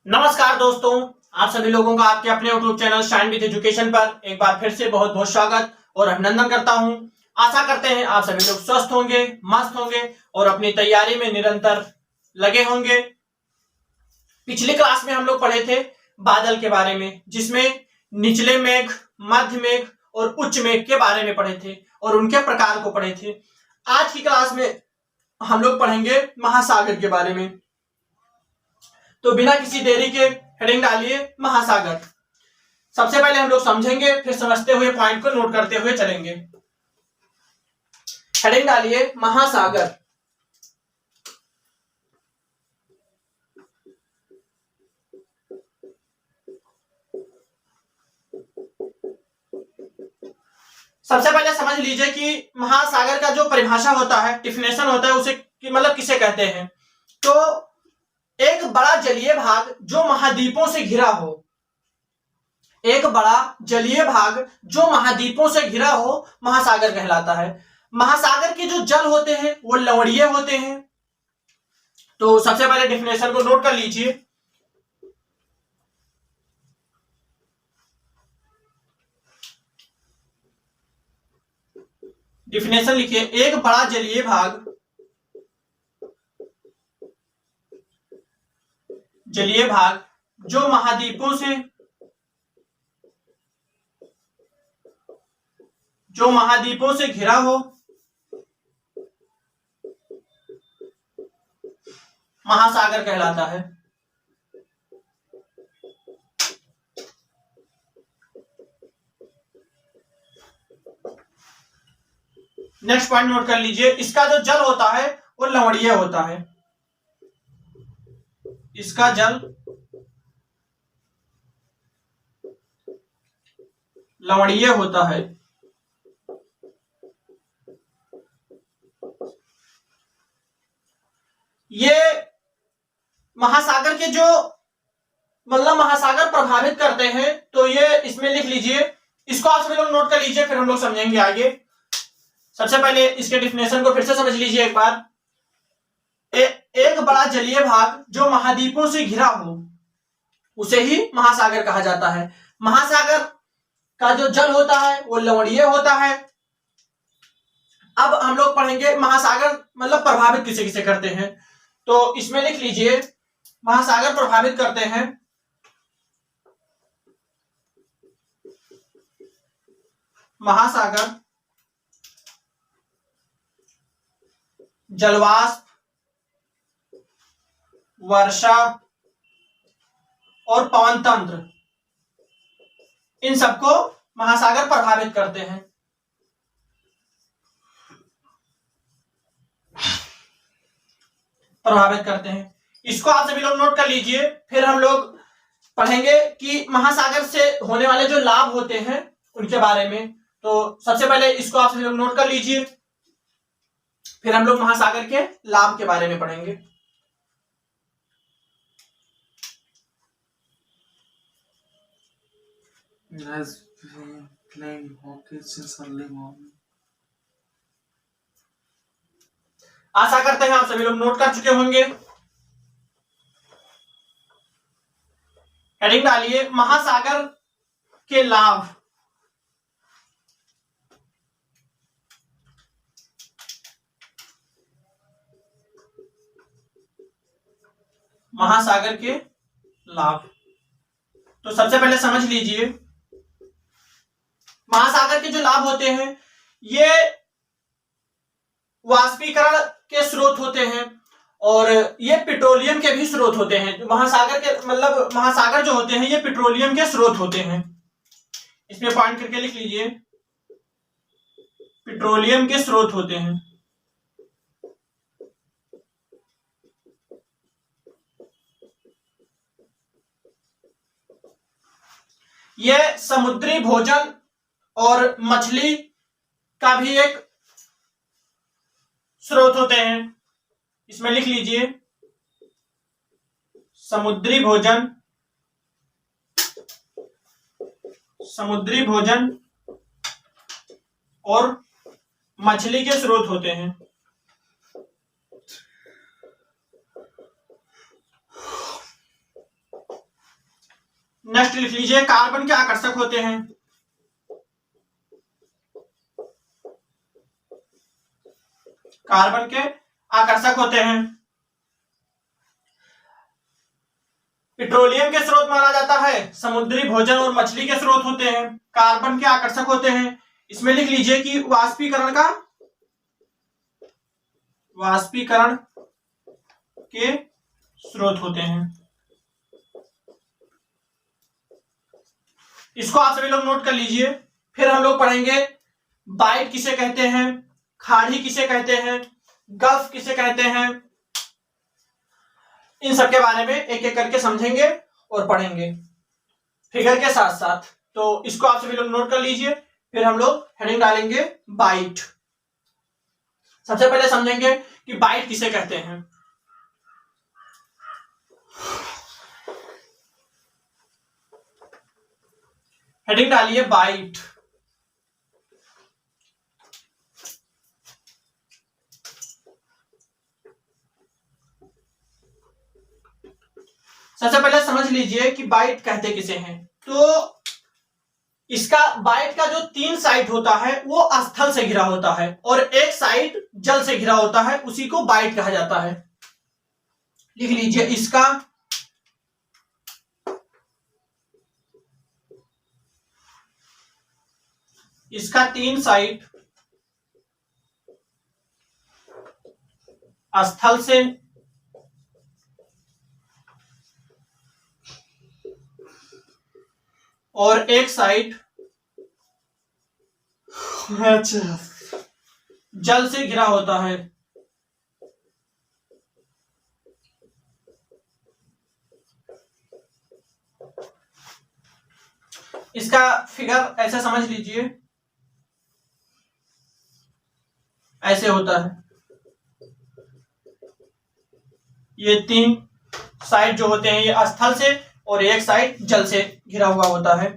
नमस्कार दोस्तों, आप सभी लोगों का आपके अपने YouTube channel shine with education पर एक बार फिर से बहुत बहुत स्वागत और अभिनंदन करता हूं। आशा करते हैं आप सभी लोग स्वस्थ होंगे, मस्त होंगे और अपनी तैयारी में निरंतर लगे होंगे। पिछली क्लास में हम लोग पढ़े थे बादल के बारे में, जिसमें निचले मेघ, मध्य मेघ और उच्च मेघ के बारे में पढ़े थे और उनके प्रकार को पढ़े थे। आज की क्लास में हम लोग पढ़ेंगे महासागर के बारे में। तो बिना किसी देरी के हेडिंग डालिए महासागर। सबसे पहले हम लोग समझेंगे, फिर समझते हुए पॉइंट को नोट करते हुए चलेंगे। हेडिंग डालिए महासागर। सबसे पहले समझ लीजिए कि महासागर का जो परिभाषा होता है, डिफिनेशन होता है, उसे मतलब किसे कहते हैं। तो एक बड़ा जलीय भाग जो महाद्वीपों से घिरा हो, एक बड़ा जलीय भाग जो महाद्वीपों से घिरा हो महासागर कहलाता है। महासागर के जो जल होते हैं वो लवणीय होते हैं। तो सबसे पहले डिफिनेशन को नोट कर लीजिए। डिफिनेशन लिखिए, एक बड़ा जलीय भाग जो महाद्वीपों से घिरा हो महासागर कहलाता है। नेक्स्ट पॉइंट नोट कर लीजिए, इसका जो जल होता है वो लवणीय होता है। इसका जल लवणीय होता है। ये महासागर के जो मतलब महासागर प्रभावित करते हैं, तो ये इसमें लिख लीजिए। इसको आप सभी लोग नोट कर लीजिए, फिर हम लोग समझेंगे आगे। सबसे पहले इसके डिफिनेशन को फिर से समझ लीजिए एक बार। एक बड़ा जलीय भाग जो महाद्वीपों से घिरा हो उसे ही महासागर कहा जाता है। महासागर का जो जल होता है वो लवणीय होता है। अब हम लोग पढ़ेंगे महासागर मतलब प्रभावित किसे किसे करते हैं। तो इसमें लिख लीजिए, महासागर प्रभावित करते हैं महासागर जलवाष्प, वर्षा और पवन तंत्र, इन सबको महासागर प्रभावित करते हैं। इसको आप सभी लोग नोट कर लीजिए। फिर हम लोग पढ़ेंगे कि महासागर से होने वाले जो लाभ होते हैं उनके बारे में। तो सबसे पहले इसको आप सभी लोग नोट कर लीजिए, फिर हम लोग महासागर के लाभ के बारे में पढ़ेंगे। आशा करते हैं आप सभी लोग नोट कर चुके होंगे। हेडिंग डालिए महासागर के लाभ। महासागर के लाभ। तो सबसे पहले समझ लीजिए, महासागर के जो लाभ होते हैं ये वाष्पीकरण के स्रोत होते हैं और ये पेट्रोलियम के भी स्रोत होते हैं। महासागर के मतलब महासागर जो होते हैं ये पेट्रोलियम के स्रोत होते हैं। इसमें पॉइंट करके लिख लीजिए, पेट्रोलियम के स्रोत होते हैं। ये समुद्री भोजन और मछली का भी एक स्रोत होते हैं। इसमें लिख लीजिए, समुद्री भोजन और मछली के स्रोत होते हैं। नेक्स्ट लिख लीजिए कार्बन के आकर्षक होते हैं। कार्बन के आकर्षक होते हैं। पेट्रोलियम के स्रोत माना जाता है, समुद्री भोजन और मछली के स्रोत होते हैं, कार्बन के आकर्षक होते हैं। इसमें लिख लीजिए कि वाष्पीकरण के स्रोत होते हैं। इसको आप सभी लोग नोट कर लीजिए। फिर हम लोग पढ़ेंगे बाइट किसे कहते हैं, खाड़ी किसे कहते हैं, गल्फ किसे कहते हैं, इन सब के बारे में एक एक करके समझेंगे और पढ़ेंगे फिगर के साथ साथ। तो इसको आप सभी लोग नोट कर लीजिए। फिर हम लोग हेडिंग डालेंगे बाइट। सबसे पहले समझेंगे कि बाइट किसे कहते हैं। हेडिंग डालिए बाइट। सबसे पहले समझ लीजिए कि बाइट कहते किसे हैं। तो इसका बाइट का जो 3 साइड होता है वो स्थल से घिरा होता है और एक साइड जल से घिरा होता है, उसी को बाइट कहा जाता है। लिख लीजिए इसका 3 साइड स्थल से और एक साइड जल से घिरा होता है। इसका फिगर ऐसे समझ लीजिए, ऐसे होता है। ये 3 साइड जो होते हैं ये स्थल से और एक साइड जल से घिरा हुआ होता है।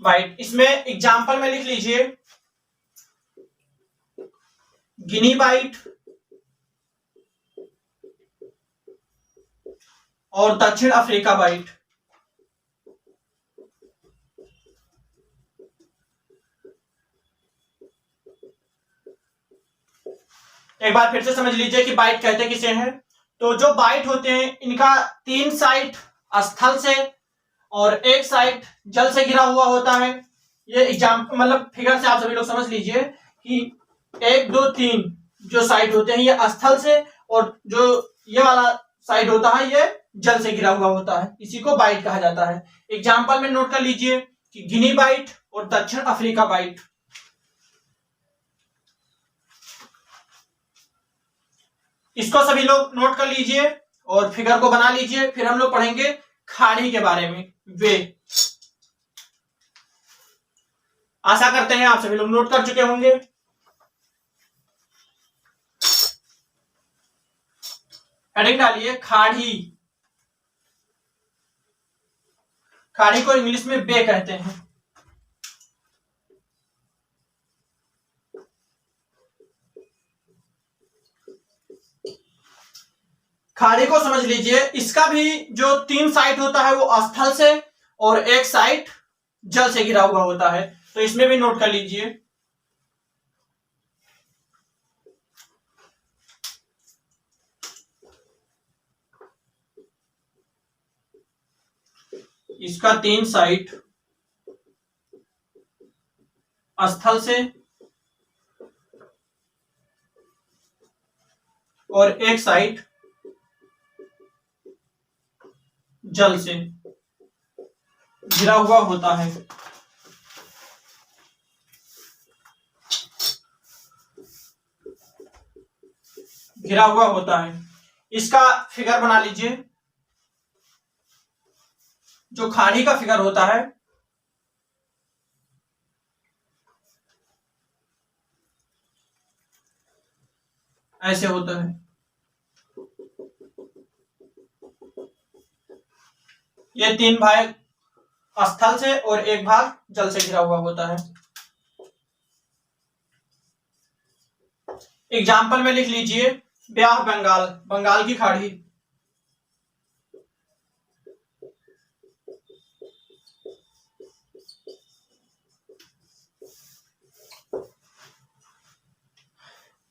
बाइट, इसमें एग्जाम्पल में लिख लीजिए गिनी बाइट और दक्षिण अफ्रीका बाइट। एक बार फिर से समझ लीजिए कि बाइट कहते किसे हैं। तो जो बाइट होते हैं इनका 3 साइड स्थल से और एक साइड जल से घिरा हुआ होता है। ये एग्जाम्पल मतलब फिगर से आप सभी लोग समझ लीजिए कि 1 2 3 जो साइड होते हैं ये स्थल से और जो ये वाला साइड होता है ये जल से घिरा हुआ होता है, इसी को बाइट कहा जाता है। एग्जाम्पल में नोट कर लीजिए कि गिनी बाइट और दक्षिण अफ्रीका बाइट। इसको सभी लोग नोट कर लीजिए और फिगर को बना लीजिए। फिर हम लोग पढ़ेंगे खाड़ी के बारे में। वे आशा करते हैं आप सभी लोग नोट कर चुके होंगे। हेडिंग डालिए खाड़ी। खाड़ी को इंग्लिश में बे कहते हैं। खाड़ी को समझ लीजिए, इसका भी जो 3 साइड होता है वो स्थल से और एक साइड जल से घिरा हुआ होता है, तो इसमें भी नोट कर लीजिए। इसका 3 साइड स्थल से और एक साइड जल से घिरा हुआ होता है। घिरा हुआ होता है। इसका फिगर बना लीजिए। जो खाड़ी का फिगर होता है ऐसे होता है। ये 3 भाग स्थल से और एक भाग जल से घिरा हुआ होता है। एग्जाम्पल में लिख लीजिए बे ऑफ बंगाल, बंगाल की खाड़ी।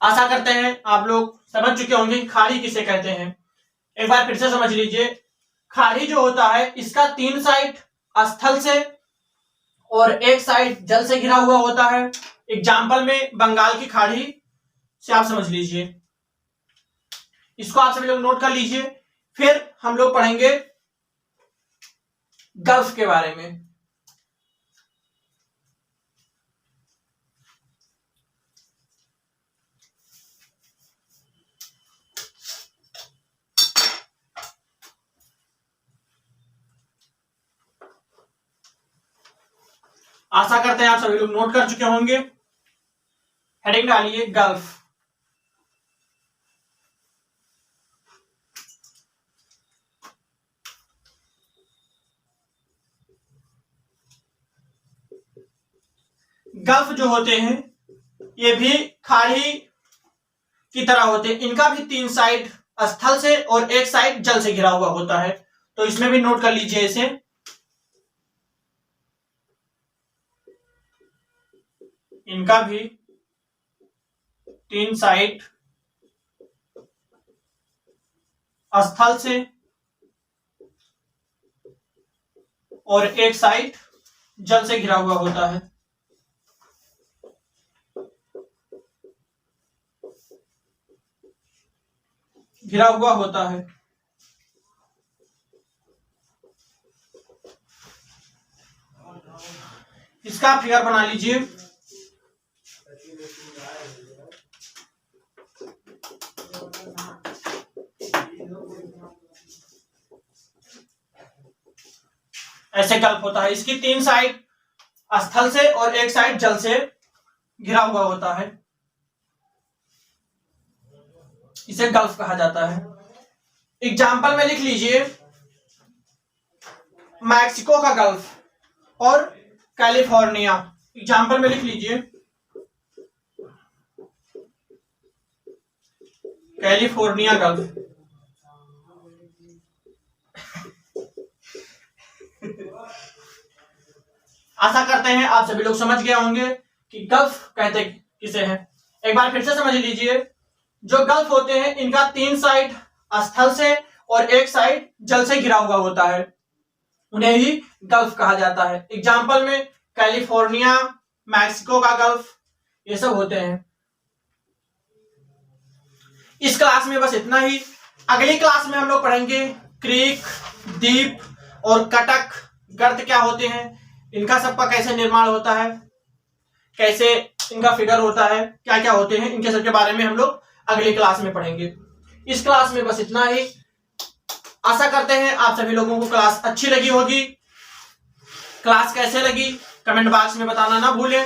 आशा करते हैं आप लोग समझ चुके होंगे खाड़ी किसे कहते हैं। एक बार फिर से समझ लीजिए, खाड़ी जो होता है इसका 3 साइड स्थल से और 1 साइड जल से घिरा हुआ होता है। एग्जाम्पल में बंगाल की खाड़ी से आप समझ लीजिए, इसको आप सभी लोग नोट कर लीजिए। फिर हम लोग पढ़ेंगे गल्फ के बारे में। आशा करते हैं आप सभी लोग नोट कर चुके होंगे। हेडिंग डालिए गल्फ। गल्फ जो होते हैं ये भी खाड़ी की तरह होते हैं, इनका भी 3 साइड स्थल से और 1 साइड जल से घिरा हुआ होता है। तो इसमें भी नोट कर लीजिए इसे। इनका भी 3 साइड स्थल से और 1 साइड जल से घिरा हुआ होता है। घिरा हुआ होता है। इसका फिगर बना लीजिए। ऐसे गल्फ होता है, इसकी 3 साइड स्थल से और 1 साइड जल से घिरा हुआ होता है, इसे गल्फ कहा जाता है। एग्जाम्पल में लिख लीजिए मैक्सिको का गल्फ और कैलिफोर्निया। एग्जाम्पल में लिख लीजिए कैलिफोर्निया गल्फ। आशा करते हैं आप सभी लोग समझ गए होंगे कि गल्फ कहते किसे हैं। एक बार फिर से समझ लीजिए, जो गल्फ होते हैं इनका 3 साइड स्थल से और 1 साइड जल से घिरा हुआ होता है, उन्हें ही गल्फ कहा जाता है। एग्जाम्पल में कैलिफोर्निया, मैक्सिको का गल्फ, ये सब होते हैं। इस क्लास में बस इतना ही। अगली क्लास में हम लोग पढ़ेंगे क्रीक, द्वीप और कटक गर्त क्या होते हैं, इनका सबका कैसे निर्माण होता है, कैसे इनका फिगर होता है, क्या क्या होते हैं, इनके सब के बारे में हम लोग अगली क्लास में पढ़ेंगे। इस क्लास में बस इतना ही। आशा करते हैं आप सभी लोगों को क्लास अच्छी लगी होगी। क्लास कैसे लगी कमेंट बॉक्स में बताना ना भूलें।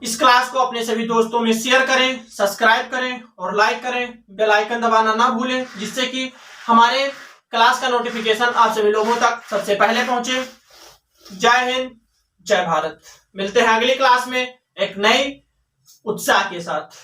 इस क्लास को अपने सभी दोस्तों में शेयर करें, सब्सक्राइब करें और लाइक करें। बेल आइकन दबाना ना भूलें, जिससे कि हमारे क्लास का नोटिफिकेशन आप सभी लोगों तक सबसे पहले पहुंचे। जय हिंद, जय भारत। मिलते हैं अगली क्लास में एक नई उत्साह के साथ।